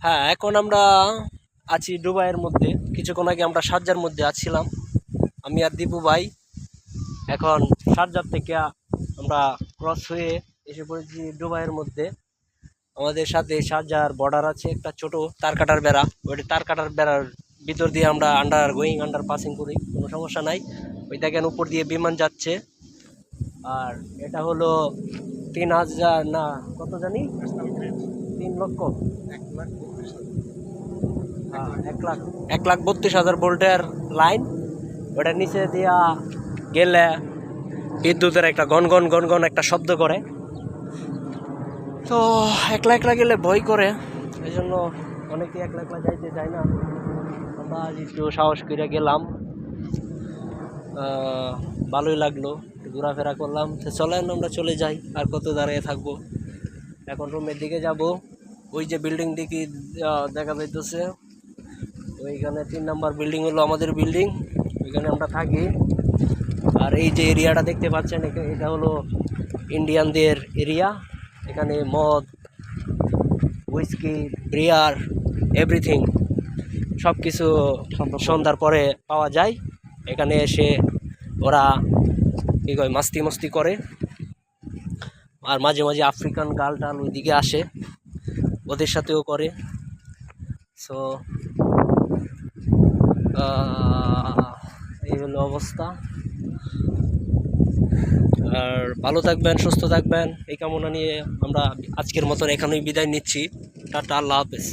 হ্যাঁ, এখন আমরা আছি দুবাইয়ের মধ্যে। কিছুক্ষণ আগে আমরা শারজার মধ্যে আছিলাম, আমি আর দীপু ভাই। এখন শারজার থেকে আমরা ক্রস হয়ে এসে পড়েছি দুবাইয়ের মধ্যে। আমাদের সাথে শারজার বর্ডার আছে, একটা ছোট তার কাটার বেড়া। ওইটা তার কাটার বেড়ার ভিতর দিয়ে আমরা আন্ডার পাসিং করি, কোনো সমস্যা নাই। ওই দেখেন উপর দিয়ে বিমান যাচ্ছে। আর এটা হলো 3,000 না কত জানি, 3 লক্ষ, 1,32,000 ভোল্টের লাইন। ওটার নিচে দিয়া গেলে বিদ্যুতের একটা গন একটা শব্দ করে। তো একলা একলা গেলে ভয় করে, এই জন্য অনেকে একলা একলা যাইতে চায় না। আমরা আজ একটু সাহস করে গেলাম, ভালোই লাগলো, ঘোরাফেরা করলাম। তো চলেন আমরা চলে যাই, আর কত দাঁড়িয়ে থাকবো। এখন রুমের দিকে যাব। ওই যে বিল্ডিং দিকে দেখা যাইতেছে, ওইখানে 3 নম্বর বিল্ডিং হলো আমাদের বিল্ডিং, ওইখানে আমরা থাকি। আর এই যে এরিয়াটা দেখতে পাচ্ছেন, এটা হলো ইন্ডিয়ানদের এরিয়া। এখানে মদ, হুইস্কি, বিয়ার, এভরিথিং সব কিছু সন্ধ্যার পরে পাওয়া যায়। এখানে এসে ওরা কী কয় মাস্তি করে। আর মাঝে মাঝে আফ্রিকান গার্ল টাল ওইদিকে আসে, ওদের সাথেও করে। সো এই হলো অবস্থা। আর ভালো থাকবেন, সুস্থ থাকবেন, এই কামনা নিয়ে আমরা আজকের মতন এখানেই বিদায় নিচ্ছি। টাটা, আল্লাহ হাফেজ।